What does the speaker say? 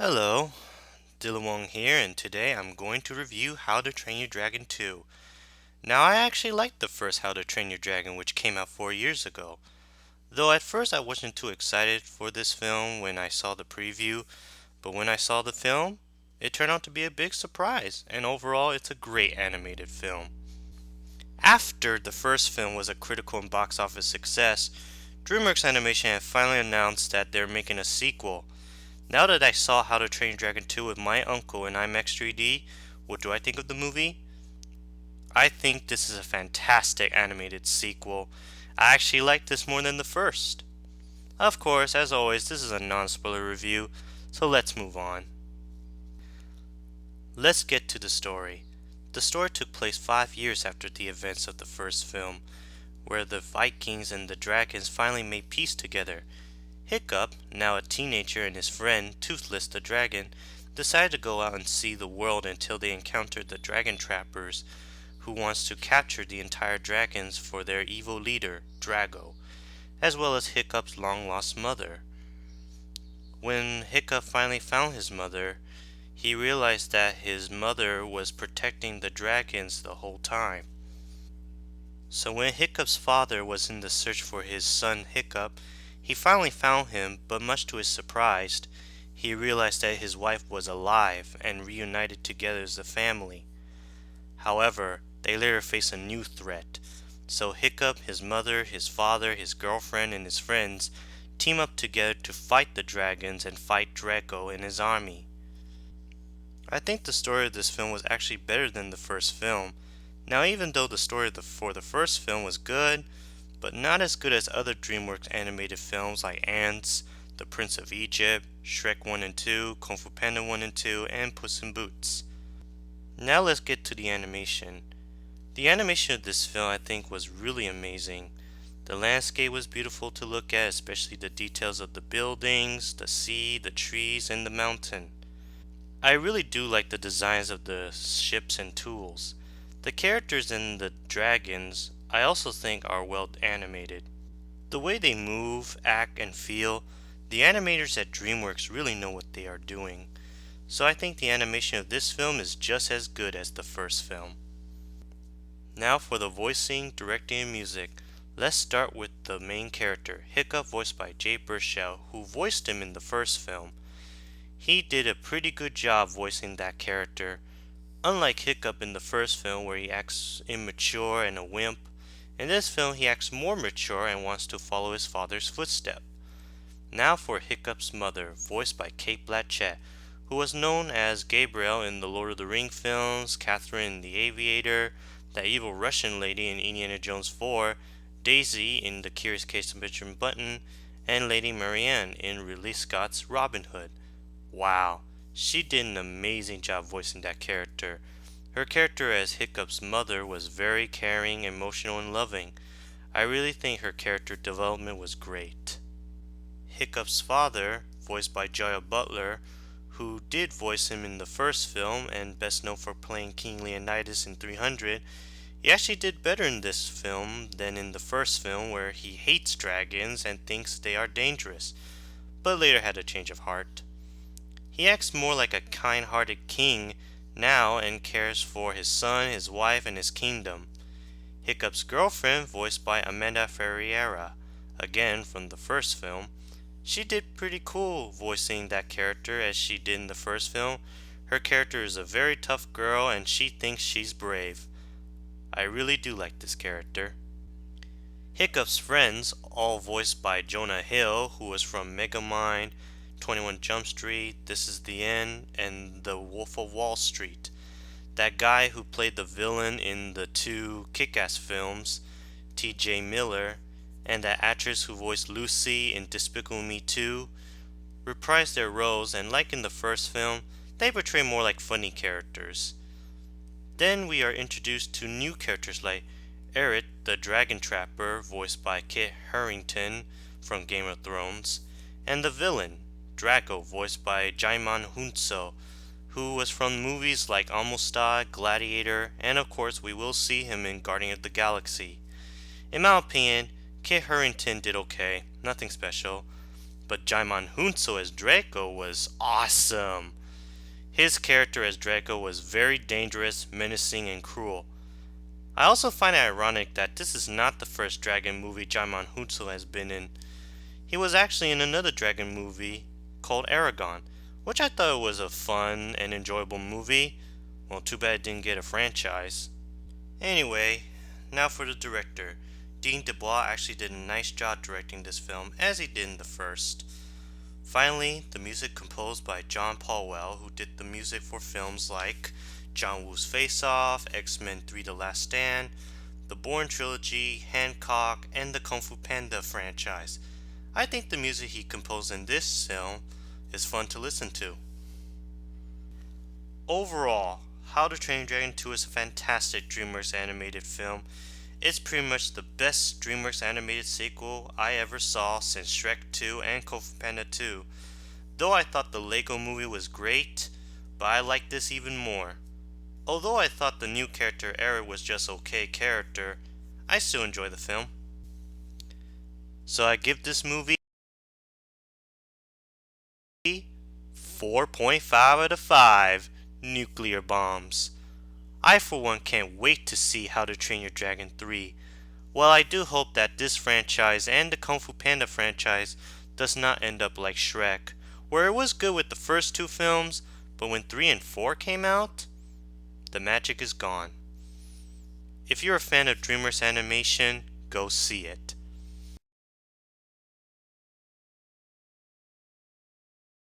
Hello, Dilawong here, and today I'm going to review How to Train Your Dragon 2. Now, I actually liked the first How to Train Your Dragon, which came out 4 years ago. Though at first I wasn't too excited for this film when I saw the preview, but when I saw the film, it turned out to be a big surprise, and overall, it's a great animated film. After the first film was a critical and box office success, DreamWorks Animation had finally announced that they're making a sequel. Now that I saw How to Train Your Dragon 2 with my uncle in IMAX 3D, what do I think of the movie? I think this is a fantastic animated sequel. I actually like this more than the first. Of course, as always, this is a non-spoiler review, so let's move on. Let's get to the story. The story took place 5 years after the events of the first film, where the Vikings and the dragons finally made peace together. Hiccup, now a teenager, and his friend, Toothless the dragon, decided to go out and see the world until they encountered the dragon trappers, who wants to capture the entire dragons for their evil leader, Drago, as well as Hiccup's long-lost mother. When Hiccup finally found his mother, he realized that his mother was protecting the dragons the whole time. So when Hiccup's father was in the search for his son Hiccup, he finally found him, but much to his surprise, he realized that his wife was alive and reunited together as a family. However, they later faced a new threat. So Hiccup, his mother, his father, his girlfriend, and his friends team up together to fight the dragons and fight Draco and his army. I think the story of this film was actually better than the first film. Now, even though the story for the first film was good, but not as good as other DreamWorks animated films like Ants, The Prince of Egypt, Shrek 1 and 2, Kung Fu Panda 1 and 2, and Puss in Boots. Now let's get to the animation. The animation of this film I think was really amazing. The landscape was beautiful to look at, especially the details of the buildings, the sea, the trees, and the mountain. I really do like the designs of the ships and tools. The characters and the dragons I also think are well animated. The way they move, act, and feel, the animators at DreamWorks really know what they are doing. So I think the animation of this film is just as good as the first film. Now for the voicing, directing, and music. Let's start with the main character, Hiccup, voiced by Jay Baruchel, who voiced him in the first film. He did a pretty good job voicing that character. Unlike Hiccup in the first film where he acts immature and a wimp, in this film he acts more mature and wants to follow his father's footsteps. Now for Hiccup's mother, voiced by Cate Blanchett, who was known as Gabrielle in the Lord of the Rings films, Catherine in The Aviator, that evil Russian lady in Indiana Jones 4, Daisy in The Curious Case of Benjamin Button, and Lady Marianne in Ridley Scott's Robin Hood. Wow, she did an amazing job voicing that character. Her character as Hiccup's mother was very caring, emotional, and loving. I really think her character development was great. Hiccup's father, voiced by Gerard Butler, who did voice him in the first film and best known for playing King Leonidas in 300, he actually did better in this film than in the first film where he hates dragons and thinks they are dangerous, but later had a change of heart. He acts more like a kind-hearted king now and cares for his son, his wife, and his kingdom. Hiccup's girlfriend, voiced by Amanda Ferreira, again from the first film, she did pretty cool voicing that character as she did in the first film. Her character is a very tough girl and she thinks she's brave. I really do like this character. Hiccup's friends, all voiced by Jonah Hill, who was from Megamind, 21 Jump Street, This Is the End, and The Wolf of Wall Street. That guy who played the villain in the two Kick-Ass films, T.J. Miller, and that actress who voiced Lucy in Despicable Me 2, reprised their roles, and like in the first film, they portray more like funny characters. Then we are introduced to new characters like Eret the Dragon Trapper, voiced by Kit Harington from Game of Thrones, and the villain, Draco, voiced by Djimon Hounsou, who was from movies like Amistad, Gladiator, and of course we will see him in Guardian of the Galaxy. In my opinion, Kit Harington did okay, nothing special, but Jaimon Hunso as Draco was awesome. His character as Draco was very dangerous, menacing, and cruel. I also find it ironic that this is not the first dragon movie Jaimon Hunso has been in. He was actually in another dragon movie called Aragon, which I thought was a fun and enjoyable movie. Well, too bad it didn't get a franchise. Anyway, now for the director. Dean DeBlois actually did a nice job directing this film, as he did in the first. Finally, the music composed by John Powell, who did the music for films like John Woo's Face Off, X-Men 3 The Last Stand, the Bourne Trilogy, Hancock, and the Kung Fu Panda franchise. I think the music he composed in this film is fun to listen to. Overall, How to Train Your Dragon 2 is a fantastic DreamWorks animated film. It's pretty much the best DreamWorks animated sequel I ever saw since Shrek 2 and Kung Fu Panda 2. Though I thought the Lego movie was great, but I like this even more. Although I thought the new character Eric was just okay character, I still enjoy the film. So I give this movie 4.5 out of 5 nuclear bombs. I for one can't wait to see How to Train Your Dragon 3. While I do hope that this franchise and the Kung Fu Panda franchise does not end up like Shrek, where it was good with the first two films, but when 3 and 4 came out, the magic is gone. If you're a fan of DreamWorks animation, go see it.